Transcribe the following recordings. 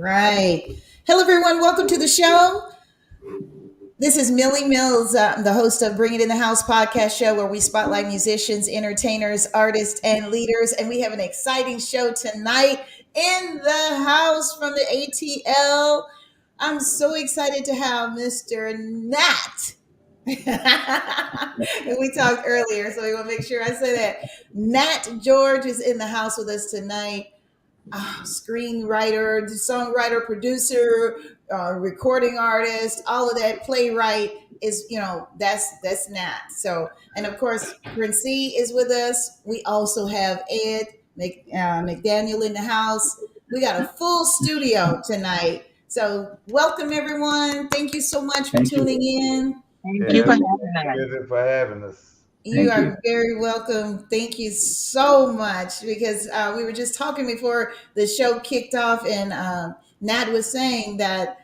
right. Hello, everyone. Welcome to the show. This is Millie Mills, the host of Bring It in the House podcast show, where we spotlight musicians, entertainers, artists, and leaders. And we have an exciting show tonight in the house from the ATL. I'm so excited to have Mr. Nat. And we talked earlier, so we want to make sure I say that. Nat George is in the house with us tonight. Screenwriter, songwriter, producer, recording artist, all of that, playwright is, that's Nat. So, and of course, Prince is with us. We also have Ed McDaniel in the house. We got a full studio tonight. So welcome, everyone. Thank you so much for tuning in. Thank you for having us. You are very welcome. Thank you so much, because we were just talking before the show kicked off, and Nat was saying that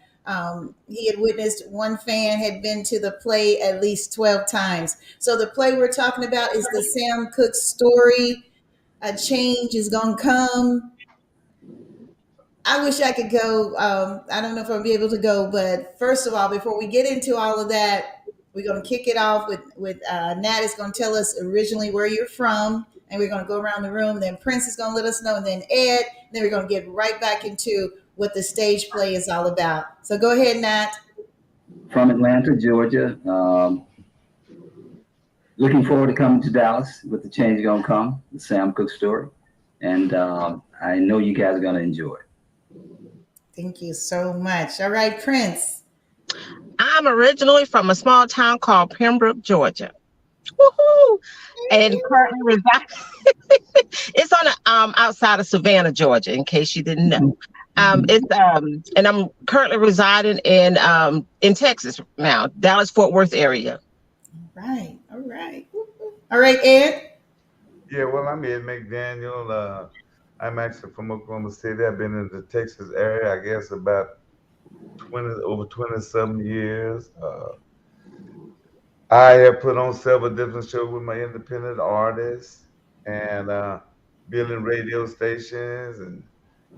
he had witnessed one fan had been to the play at least 12 times. So the play we're talking about is the Sam Cooke Story. A change is going to come. I wish I could go. I don't know if I'll be able to go, but first of all, before we get into all of that, we're going to kick it off with Nat is going to tell us originally where you're from, and we're going to go around the room. Then Prince is going to let us know, and then Ed. And then we're going to get right back into what the stage play is all about. So go ahead, Nat. From Atlanta, Georgia. Looking forward to coming to Dallas with the change going to come, the Sam Cooke Story. And I know you guys are going to enjoy it. Thank you so much. All right, Prince. I'm originally from a small town called Pembroke, Georgia. Woohoo! And currently reside. It's on the outside of Savannah, Georgia, in case you didn't know. And I'm currently residing in Texas now, Dallas-Fort Worth area. All right, Ed. Yeah, well, I'm Ed McDaniel. I'm actually from Oklahoma City. I've been in the Texas area, I guess, about over 20-some years. I have put on several different shows with my independent artists, and building radio stations, and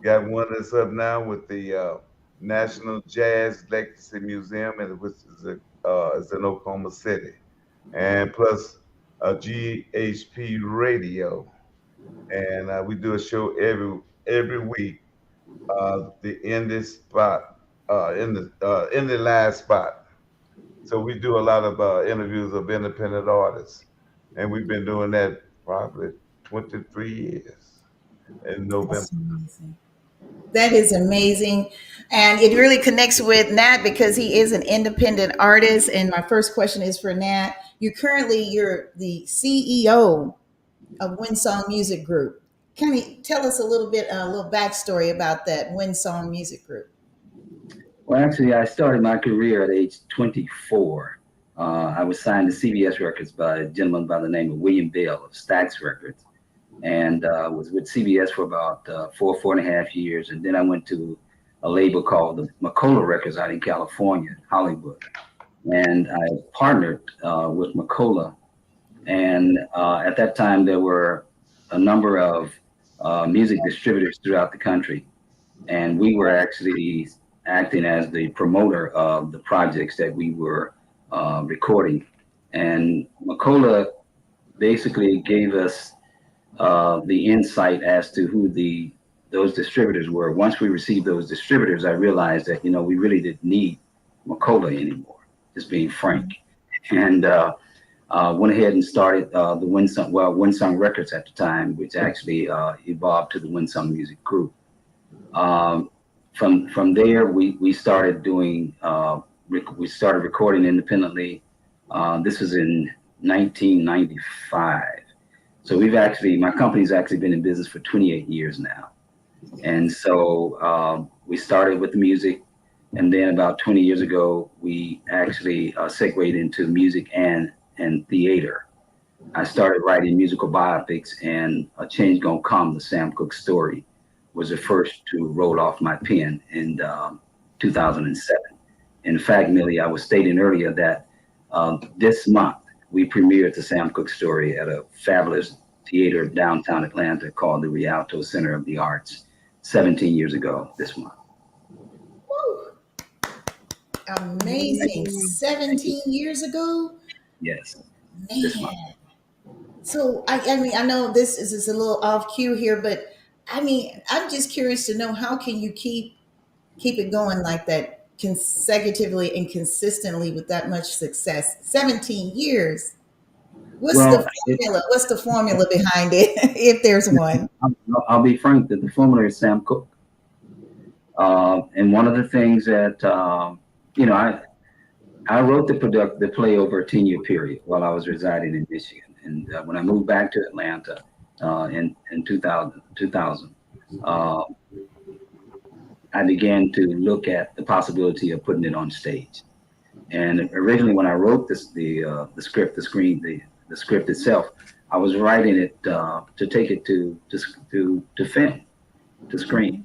got one that's up now with the National Jazz Legacy Museum, and which is it's in Oklahoma City, and plus GHP Radio, and we do a show every week. The indie spot. In the last spot. So we do a lot of interviews of independent artists, and we've been doing that probably 23 years in November. That is amazing. And it really connects with Nat because he is an independent artist. And my first question is for Nat. You're the CEO of Windsong Music Group. Can you tell us a little backstory about that Windsong Music Group? Well, actually, I started my career at age 24. I was signed to CBS Records by a gentleman by the name of William Bell of Stax Records, and was with CBS for about 4.5 years. And then I went to a label called the Macola Records out in California, Hollywood. And I partnered with Macola. And at that time, there were a number of music distributors throughout the country. And we were actually acting as the promoter of the projects that we were recording. And Macola basically gave us the insight as to who those distributors were. Once we received those distributors, I realized that, we really didn't need Macola anymore, just being frank. And went ahead and started the Windsong Records at the time, which actually evolved to the Windsong Music Group. From there, we started doing, we started recording independently. This was in 1995. So my company's actually been in business for 28 years now. And so we started with the music, and then about 20 years ago, we actually segued into music and theater. I started writing musical biopics, and A Change Gonna Come, the Sam Cooke Story, was the first to roll off my pen in 2007. In fact, Millie, I was stating earlier that this month we premiered the Sam Cooke Story at a fabulous theater downtown Atlanta called the Rialto Center of the Arts 17 years ago this month. Amazing. 17 years ago? Yes, this month. Man. So I mean, I know this is a little off cue here, but I mean, I'm just curious to know how can you keep it going like that consecutively and consistently with that much success? 17 years. What's the Well, formula? What's the formula behind it, if there's one? I'll be frank that the formula is Sam Cooke. And one of the things that, you know, I wrote the play over a 10-year period while I was residing in Michigan. And when I moved back to Atlanta in 2000, I began to look at the possibility of putting it on stage. And originally, when I wrote the script, the script itself, I was writing it to take it to film, to screen.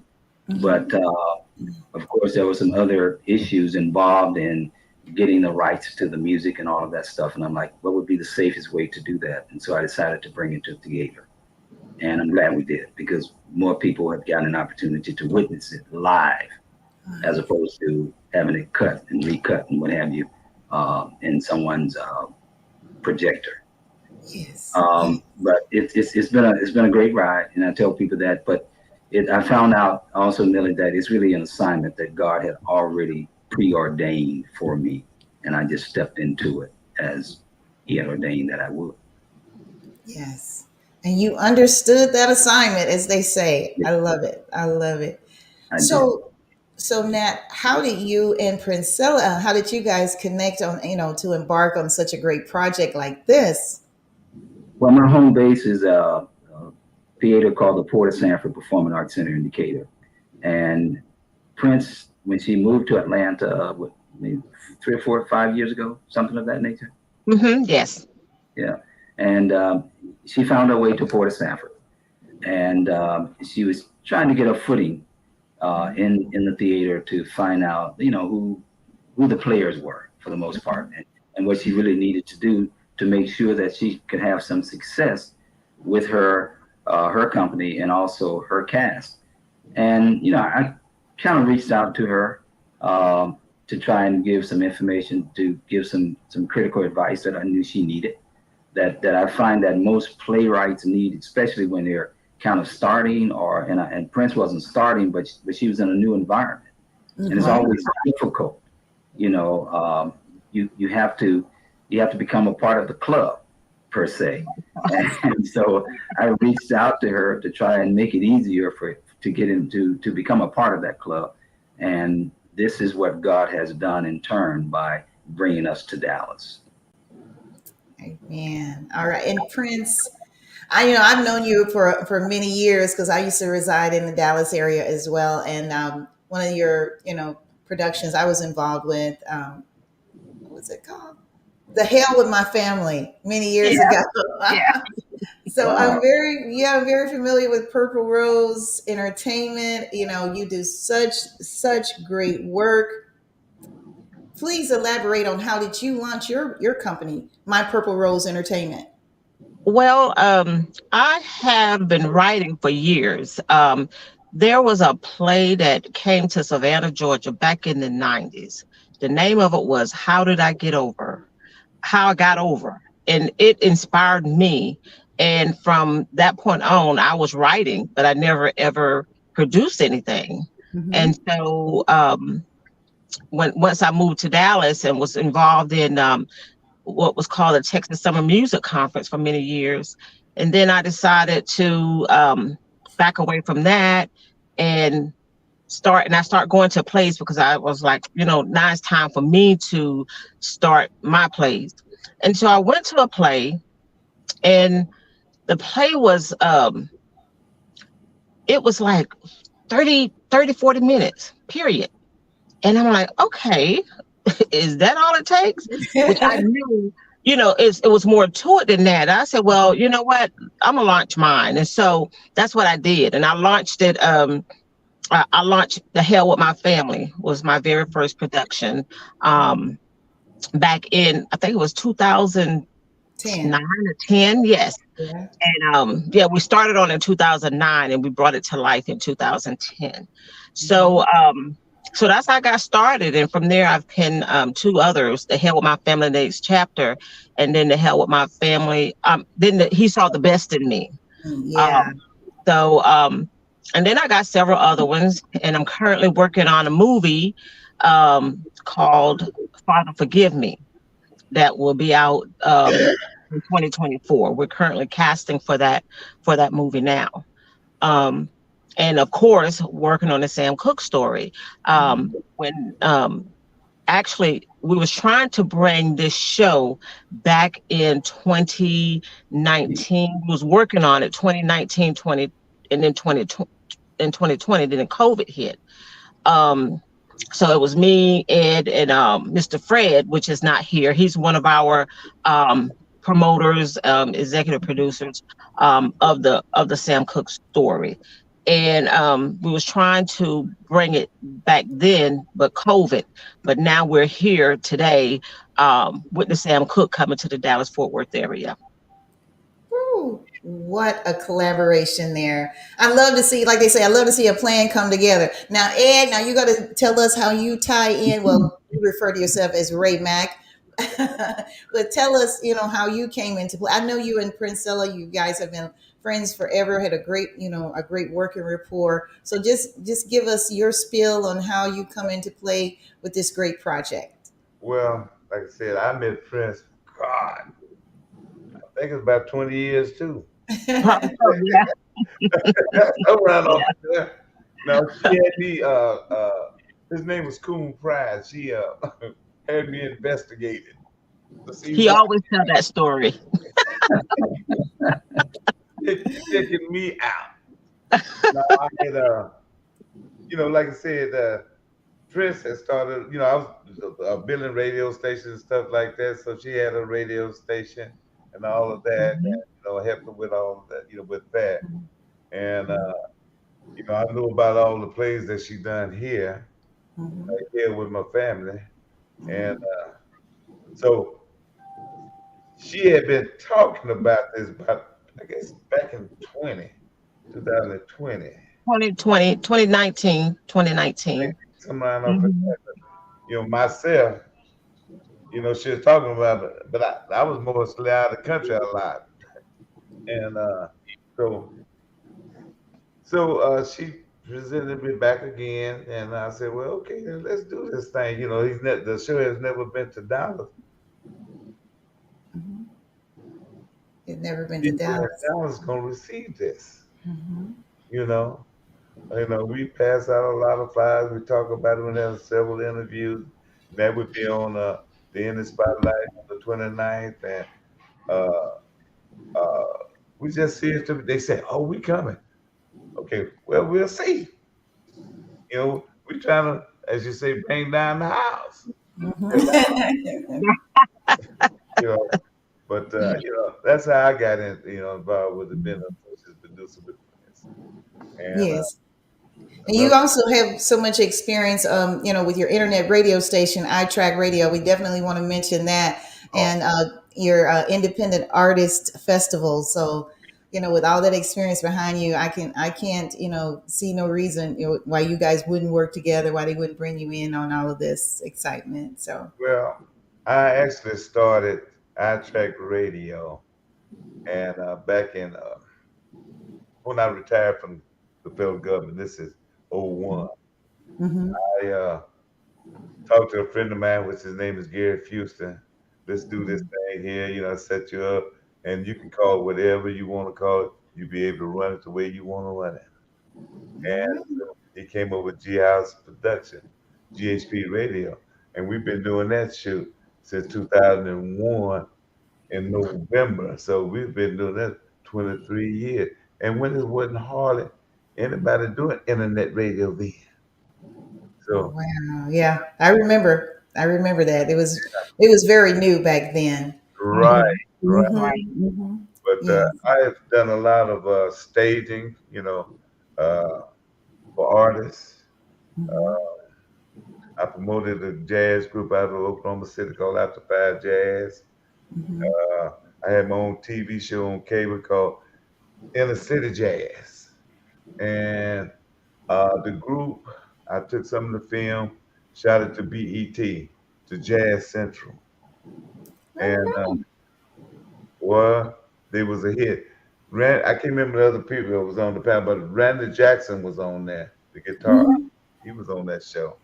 But of course, there were some other issues involved in getting the rights to the music and all of that stuff. And I'm like, what would be the safest way to do that? And so I decided to bring it to theater. And I'm glad we did, because more people have gotten an opportunity to witness it live, as opposed to having it cut and recut and what have you in someone's projector. Yes. But it's been a great ride, and I tell people that. But I found out also, Millie, that it's really an assignment that God had already preordained for me, and I just stepped into it as He had ordained that I would. Yes. And you understood that assignment, as they say. I love it. I love it. So Nat, how did you and Princella, how did you guys connect on, to embark on such a great project like this? Well, my home base is a theater called the Port of Sanford Performing Arts Center in Decatur. And Prince, when she moved to Atlanta, maybe 3 or 4 or 5 years ago, something of that nature. Mm-hmm, yes. Yeah. And she found her way to Port of Sanford. And she was trying to get a footing in the theater to find out, who the players were for the most part, and what she really needed to do to make sure that she could have some success with her company and also her cast. And I kind of reached out to her to try and give some information, to give some critical advice that I knew she needed, that I find that most playwrights need, especially when they're kind of starting, and Prince wasn't starting, but she was in a new environment. And it's always difficult. You have to become a part of the club, per se. And so I reached out to her to try and make it easier to get into, to become a part of that club. And this is what God has done in turn by bringing us to Dallas. Amen. All right. And Prince, I've known you for many years, because I used to reside in the Dallas area as well. And one of your, productions I was involved with, what was it called? The Hell with My Family, many years ago. Yeah. So wow. I'm very familiar with Purple Rose Entertainment. You do such great work. Please elaborate on how did you launch your company, My Purple Rose Entertainment? Well, I have been writing for years. There was a play that came to Savannah, Georgia back in the 90s. The name of it was How Did I Get Over? How I Got Over. And it inspired me. And from that point on, I was writing, but I never ever produced anything. Mm-hmm. And so once I moved to Dallas and was involved in what was called the Texas Summer Music Conference for many years. And then I decided to back away from that and start going to plays, because I was like, now it's time for me to start my plays. And so I went to a play, and the play was, it was like 30, 40 minutes, period. And I'm like, okay, is that all it takes? Which I knew, it was more to it than that. I said, well, you know what? I'm gonna launch mine. And so that's what I did. And I launched it. I launched The Hell with My Family, was my very first production back in, I think it was 2009 or 10. Yes. Yeah. And we started on in 2009 and we brought it to life in 2010. So So that's how I got started. And from there, I've penned two others, The Hell with My Family Next Chapter, and then The Hell with My Family. He Saw the Best in Me. Yeah. Um, so, and then I got several other ones, and I'm currently working on a movie called Father Forgive Me that will be out in 2024. We're currently casting for that movie now. Um, and of course, working on the Sam Cooke story. When actually we was trying to bring this show back in 2019. We was working on it 2019, 20, and then 2020 in 2020, then COVID hit. Um, so it was me, Ed, and Mr. Fred, which is not here. He's one of our promoters, executive producers of the Sam Cooke story. And we was trying to bring it back then, but COVID. But now we're here today with the Sam Cooke coming to the Dallas Fort Worth area. Ooh, what a collaboration there. I love to see, like they say, I love to see a plan come together. Now, Ed, now you got to tell us how you tie in. Well, you refer to yourself as Ray Mack, but tell us, how you came into play. I know you and Princella, you guys have been friends forever, had a great, a great working rapport. So just give us your spiel on how you come into play with this great project. Well, like I said, I met Prince. God, I think it's about 20 years too. Probably so, yeah. Around Yeah. on there. Now she had me. His name was Coon Pride. She had me investigated to see He why always tell that story. checking me out. Now I had like I said, Prince had started. I was building radio stations and stuff like that. So she had a radio station and all of that, and Mhm, helped her with all of that, with that. And I knew about all the plays that she done here, mhm, right here with my family, and mhm. so she had been talking about this about I guess back in 2020, 2020, 2019, 2019. somewhere up in Mhm. myself. She was talking about it, but I was mostly out of the country a lot, and so she presented me back again, and I said, "Well, okay, then let's do this thing." The show has never been to Dallas. Mhm. You've never been to People in Dallas. Dallas gonna receive this. Mhm. You know, we pass out a lot of flyers. We talk about it when there's several interviews. That would be on the Indie Spotlight on the 29th, and uh, uh, we just see it. They say, "Oh, we coming." Okay, well, we'll see. We trying to, as you say, bang down the house. Mhm. You know, but that's how I got involved with it, being an associate producer with Prince. And Yes. I And love you also have so much experience, with your internet radio station, iTrack Radio. We definitely want to mention that, oh, and your independent artist festival. So, with all that experience behind you, I can't, see no reason, why you guys wouldn't work together, why they wouldn't bring you in on all of this excitement. So, well, I actually started ITrack Radio, and back in when I retired from the federal government, this is '01. hmm I talked to a friend of mine, which his name is Gary Houston. Let's do this thing here, set you up, and you can call it whatever you want to call it. You'll be able to run it the way you want to run it. And so he came up with G House Production, GHP Radio, and we've been doing that shoot since 2001 in November. So we've been doing that 23 years. And when it wasn't hardly anybody doing internet radio then. So wow, yeah, I remember that it was very new back then. right, Mhm. right. Right. Hmm. But Yes. I have done a lot of staging, uh, for artists. Hmm. Uh, I promoted a jazz group out of Oklahoma City called After Five Jazz. Hmm. Uh, I had my own TV show on cable called Inner City Jazz. And the group I took some of the film, shot it to BET, to Jazz Central, and Okay. well, there was a hit. I can't remember the other people that was on the panel, but Randy Jackson was on there, the guitar. Mhm. He was on that show.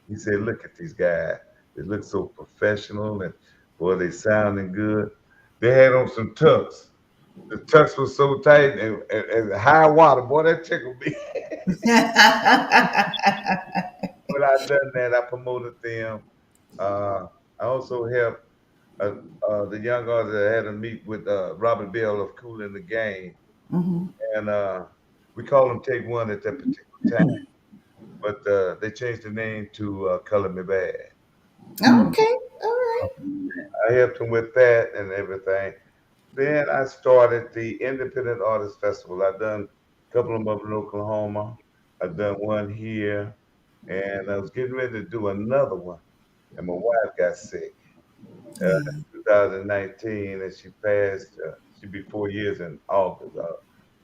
He said, "Look at these guys. They look so professional, and boy, they sounding good. They had on some tux. The tux was so tight and high water. Boy, that tickled me." But I done that. I promoted them. I also helped uh, the young artists that had to meet with Robert Bell of Cool in the Game, Mhm. and we called them Take One at that particular time. But they changed the name to Color Me Bad. Hmm. Okay. All right. I helped them with that and everything. Then I started the Independent Artist Festival. I've done a couple of them up in Oklahoma. I've done one here, and I was getting ready to do another one, and my wife got sick. Yeah. 2019, and she passed. She'd be 4 years in August,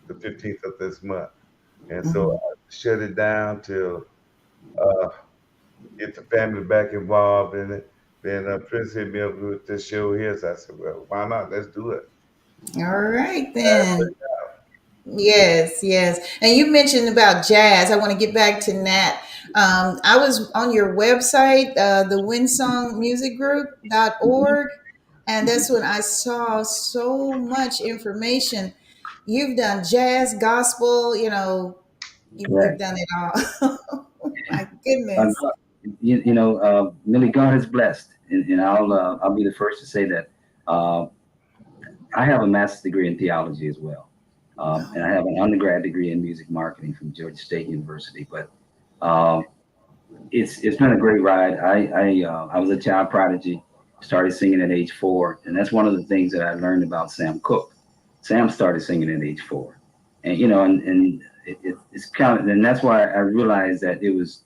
the 15th of this month. And so Mhm. I shut it down till uh, get the family back involved in it. Then Prince hit me up with this show here. So I said, well, why not? Let's do it. All right then. Yes, yes. And you mentioned about jazz. I want to get back to Nat. I was on your website, the windsongmusicgroup.org, and that's when I saw so much information. You've done jazz, gospel, you've Correct. done it all. My Uh, goodness. Millie, God is blessed, and I'll be the first to say that uh, I have a master's degree in theology as well, and I have an undergrad degree in music marketing from Georgia State University. But um, it's been a great ride. I was a child prodigy, started singing at age 4, and that's one of the things that I learned about Sam Cooke. Sam started singing at age 4, and it's kind of, and that's why I realized that it was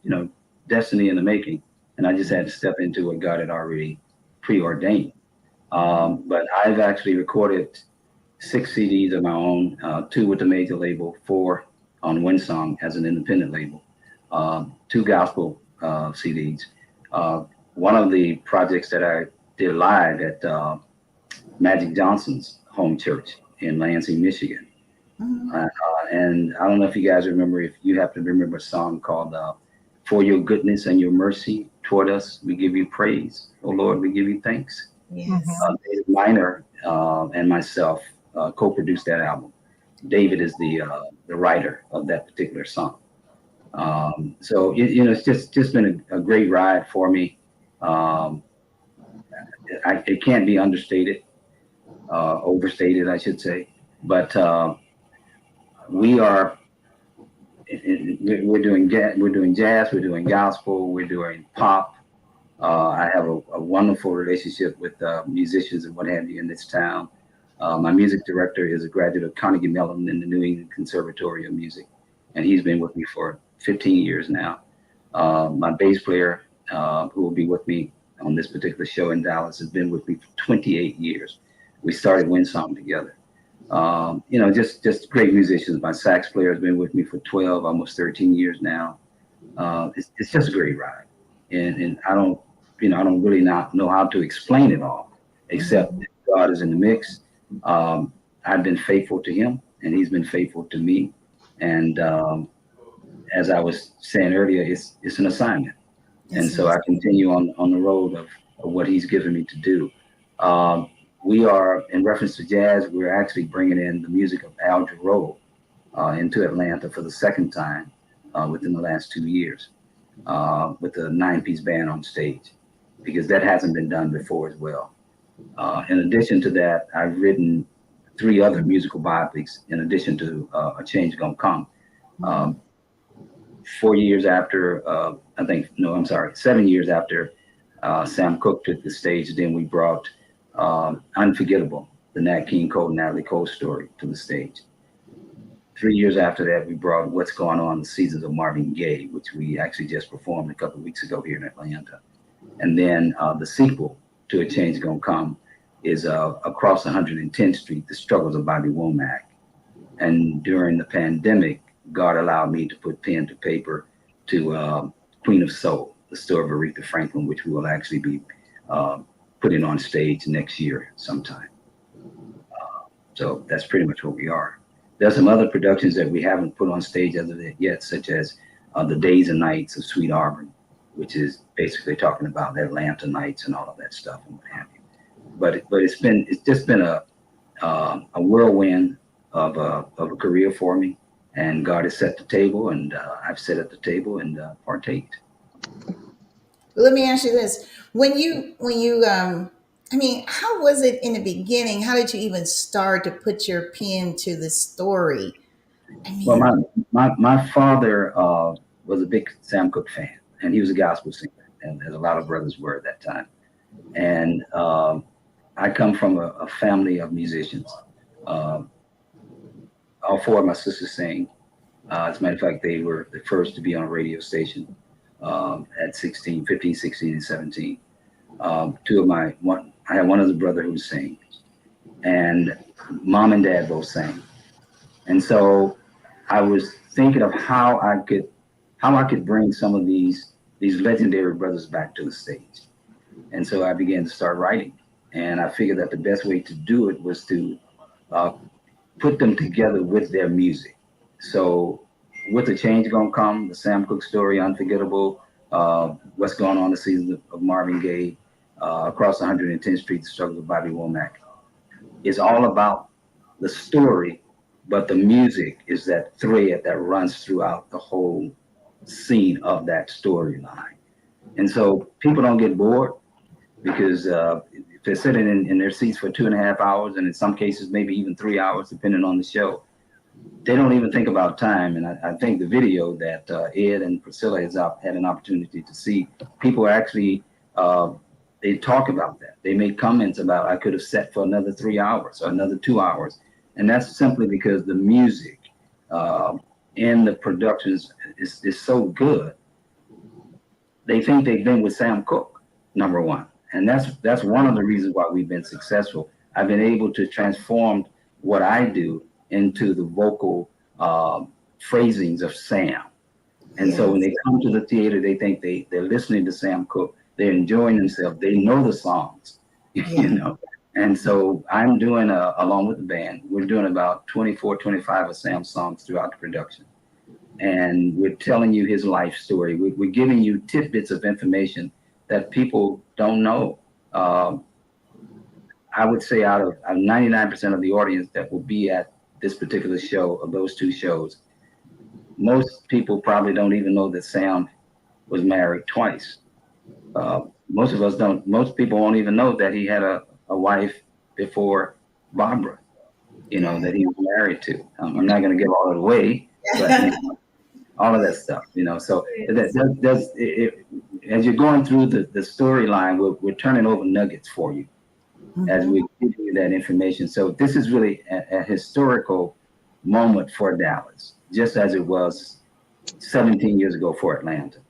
destiny in the making, and I just had to step into what God had already preordained. But I've actually recorded 6 CDs of my own, 2 with the major label, 4 on Windsong as an independent label, 2 gospel CDs. Uh, One of the projects that I did live at Magic Johnson's home church in Lansing, Michigan. Mhm. And I don't know if you guys remember, if you happen to remember a song called For Your Goodness and Your Mercy Toward Us, We Give You Praise. Oh Lord, we give you thanks. Yes. David Miner and myself co-produced that album. David is the writer of that particular song. So it's just been a great ride for me. Um, it can't be understated, overstated, I should say. But we are we're doing jazz, we're doing gospel, we're doing pop. I have a wonderful relationship with musicians and what have you in this town. My music director is a graduate of Carnegie Mellon in the New England Conservatory of Music, and he's been with me for 15 years now. My bass player, who will be with me on this particular show in Dallas, has been with me for 28 years. We started Windsong together. Just great musicians. My sax player has been with me for 12, almost 13 years now. It's just a great ride, and I don't really not know how to explain it all, except Mhm. that God is in the mix. I've been faithful to Him, and He's been faithful to me. And as I was saying earlier, it's an assignment, and Yes, it so I is. continue on the road of what He's given me to do. Um, we are, in reference to jazz, we're actually bringing in the music of Al Jarreau into Atlanta for the second time within the last 2 years with a 9-piece band on stage, because that hasn't been done before as well. In addition to that, I've written 3 other musical biopics in addition to A Change Gonna Come. Mhm. Um, 4 years after, I think, no, I'm sorry, 7 years after Sam Cooke took the stage, then we brought Unforgettable, the Nat King Cole, Natalie Cole story to the stage. 3 years after that, we brought What's Going On, the Seasons of Marvin Gaye, which we actually just performed a couple of weeks ago here in Atlanta. And then the sequel to A Change Gonna Come is Across 110th Street, The Struggles of Bobby Womack. And during the pandemic, God allowed me to put pen to paper to Queen of Soul, the story of Aretha Franklin, which we will actually be uh, putting on stage next year sometime. So that's pretty much what we are. There's some other productions that we haven't put on stage as of yet, such as The Days and Nights of Sweet Auburn, which is basically talking about Atlanta nights and all of that stuff and what have you. But it's just been a whirlwind of a career for me, and God has set the table, and I've sat at the table and partaked. Let me ask you this: I mean, how was it in the beginning? How did you even start to put your pen to the story? I Well, mean, my father was a big Sam Cooke fan, and he was a gospel singer, and as a lot of brothers were at that time. And I come from a family of musicians. Uh, all four of my sisters sing. As a matter of fact, they were the first to be on a radio station at 16, 15, 16, and 17. I had one other brother who sang, and mom and dad both sang. And so I was thinking of how I could bring some of these legendary brothers back to the stage. And so I began to start writing. And I figured that the best way to do it was to uh, put them together with their music. So with the change gonna come, the Sam Cooke story, Unforgettable, what's going on the season of Marvin Gaye, across 110th Street, the struggle of Bobby Womack, is all about the story, but the music is that thread that runs throughout the whole scene of that storyline. And so people don't get bored because if they're sitting in their seats for 2.5 hours, and in some cases maybe even 3 hours, depending on the show, they don't even think about time. And I think the video that Ed and Priscilla has had an opportunity to see, people actually they talk about that. They make comments about I could have sat for another 3 hours or another 2 hours, and that's simply because the music in the productions is so good. They think they've been with Sam Cooke, number one, and that's one of the reasons why we've been successful. I've been able to transform what I do into the vocal phrasings of Sam. And so when they come to the theater, they think they're listening to Sam Cooke. They're enjoying themselves. They know the songs, you know. And so I'm doing, along with the band, we're doing about 24, 25 of Sam's songs throughout the production. And we're telling you his life story. We're giving you tidbits of information that people don't know. I would say out of 99% of the audience that will be at this particular show, of those two shows, most people probably don't even know that Sam was married twice. Most of us don't. Most people won't even know that he had a wife before Barbara, you know, that he was married to. I'm not going to give all of it away, but you know, all of that stuff, you know. So as you're going through the storyline, we're turning over nuggets for you as we give you that information. So this is really a historical moment for Dallas, just as it was 17 years ago for Atlanta.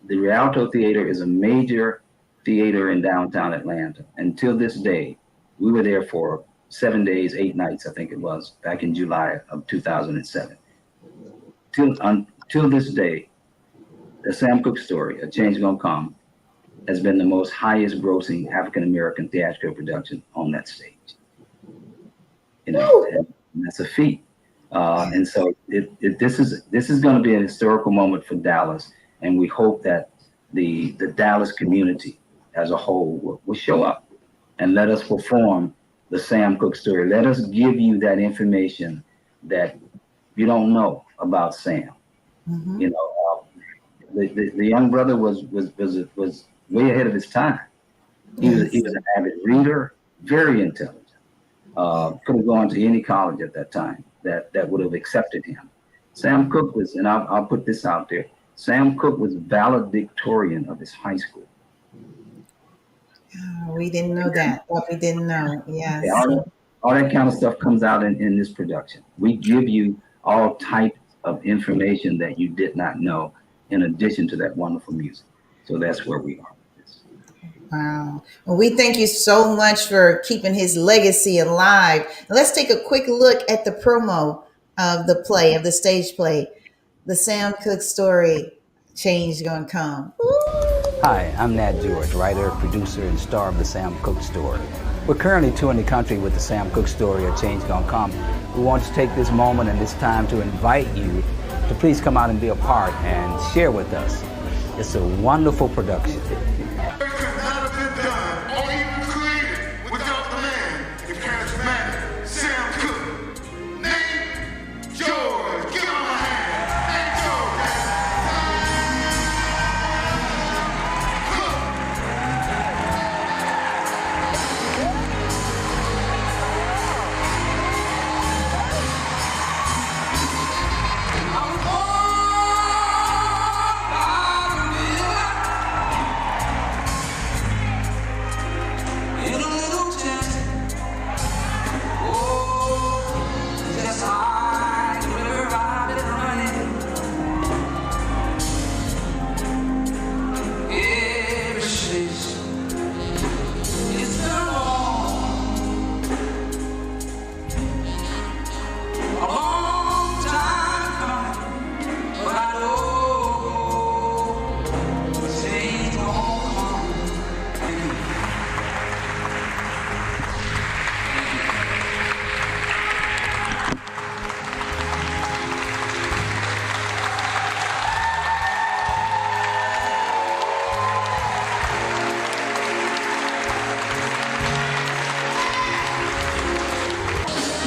The Rialto Theater is a major theater in downtown Atlanta. Until this day, we were there for 7 days, 8 nights, I think it was, back in July of 2007. Till this day, the Sam Cooke Story, A Change Gonna Come, has been the most highest grossing African-American theatrical production on that stage. You know, and that's a feat. And so this is going to be a historical moment for Dallas, and we hope that the Dallas community as a whole will show up and let us perform the Sam Cooke Story. Let us give you that information that you don't know about Sam. You know, the young brother was way ahead of his time. He was an avid reader, very intelligent. Could have gone to any college at that time that would have accepted him. Sam Cooke was, and I'll put this out there, Sam Cooke was valedictorian of his high school. Oh, we didn't know that. What we didn't know. Yes. Yeah, all that kind of stuff comes out in this production. We give you all types of information that you did not know, in addition to that wonderful music. So that's where we are with this. Wow. Well, we thank you so much for keeping his legacy alive. Let's take a quick look at the promo of the play, of the stage play, The Sam Cooke Story. change gonna come. Woo! Hi, I'm Nat George, writer, producer, and star of the Sam Cooke Story. We're currently touring the country with the Sam Cooke Story, A Change Gonna Come. We want to take this moment and this time to invite you to please come out and be a part and share with us. It's a wonderful production.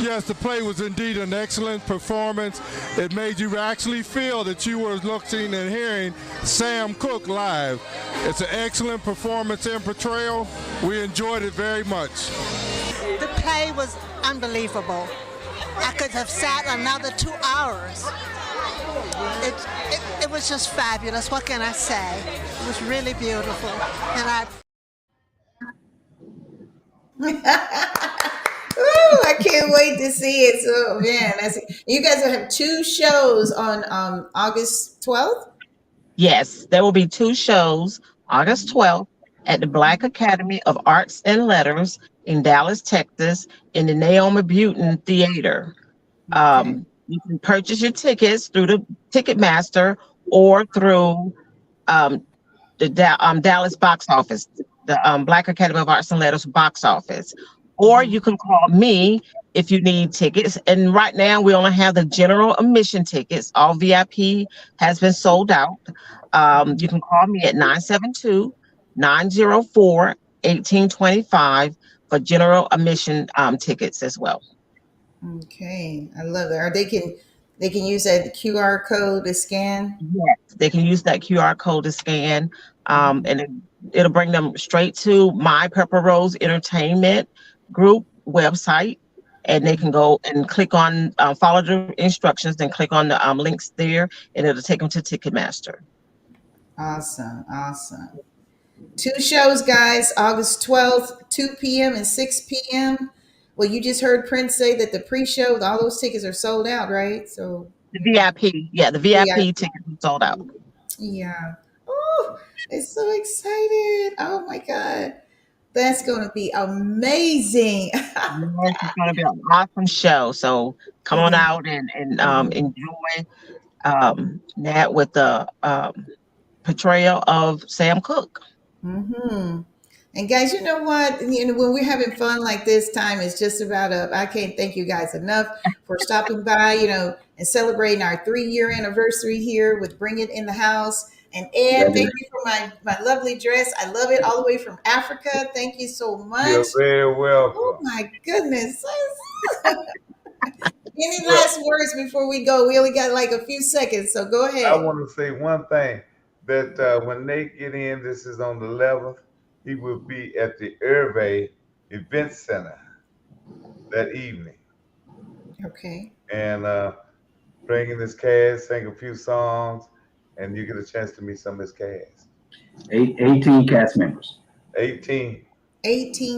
Yes, the play was indeed an excellent performance. It made you actually feel that you were looking and hearing Sam Cooke live. It's an excellent performance and portrayal. We enjoyed it very much. The play was unbelievable. I could have sat another 2 hours. It was just fabulous. What can I say? It was really beautiful. And Ooh, I can't wait to see it. So man, you guys will have 2 shows on August 12th. Yes, there will be 2 shows August 12th at the Black Academy of Arts and Letters in Dallas, Texas, in the Naomi Butin Theater. Okay. You can purchase your tickets through the Ticketmaster or through the Dallas box office, the Black Academy of Arts and Letters box office. Or you can call me if you need tickets. And right now we only have the general admission tickets. All VIP has been sold out. You can call me at 972-904-1825 for general admission tickets as well. Okay, I love it. Or they can use that QR code to scan. Yes, they can use that QR code to scan, and it'll bring them straight to My Pepper Rose Entertainment Group website, and they can go and click on follow the instructions, then click on the links there, and it'll take them to Ticketmaster. Awesome. 2 shows, guys, August 12th, 2 p.m. and 6 p.m. Well, you just heard Prince say that the pre-show, all those tickets are sold out, right? So the VIP tickets are sold out. Yeah. Oh, it's so excited. Oh my God. That's going to be amazing. Yes, it's going to be an awesome show. So come on out and enjoy that with the portrayal of Sam Cooke. Mm-hmm. And guys, you know what? When we're having fun like this, time is just about up. I can't thank you guys enough for stopping by, and celebrating our 3-year anniversary here with Bring It in the House. And Ed, thank you for my lovely dress. I love it, all the way from Africa. Thank you so much. You're very welcome. Oh my goodness. Any last words before we go? We only got like a few seconds, so go ahead. I want to say one thing, that when Nate get in, this is on the 11th, he will be at the Irvay Event Center that evening. Okay. And bringing his cast, sing a few songs, and you get a chance to meet some of his cast. 18 cast members. 18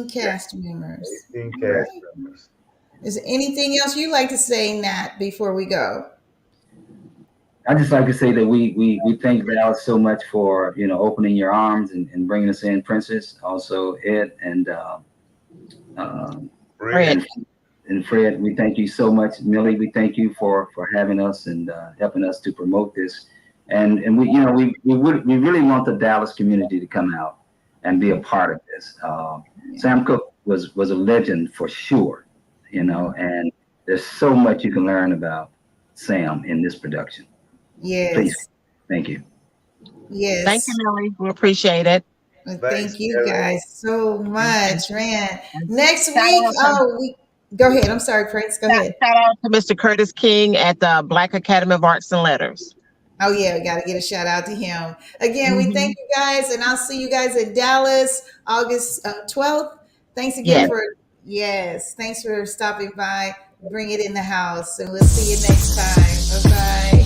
cast members. 18 cast members. Is there anything else you'd like to say, Nat, before we go? I'd just like to say that we thank Dallas so much for, opening your arms and bringing us in, Princess. Also, Ed and Fred. And Fred, we thank you so much. Millie, we thank you for having us and helping us to promote this And we, we really want the Dallas community to come out and be a part of this. Sam Cooke was a legend for sure, and there's so much you can learn about Sam in this production. Yes. Please, thank you. Yes. Thank you, Millie. We appreciate it. Well, Thanks, thank you Mary. guys so much, man. Next Shout week, out go ahead. I'm sorry, Prince. Go ahead. Shout out to Mr. Curtis King at the Black Academy of Arts and Letters. Oh yeah, we got to get a shout out to him. Again, we thank you guys, and I'll see you guys in Dallas, August 12th. Thanks again thanks for stopping by. Bring it in the house, and we'll see you next time. Bye bye.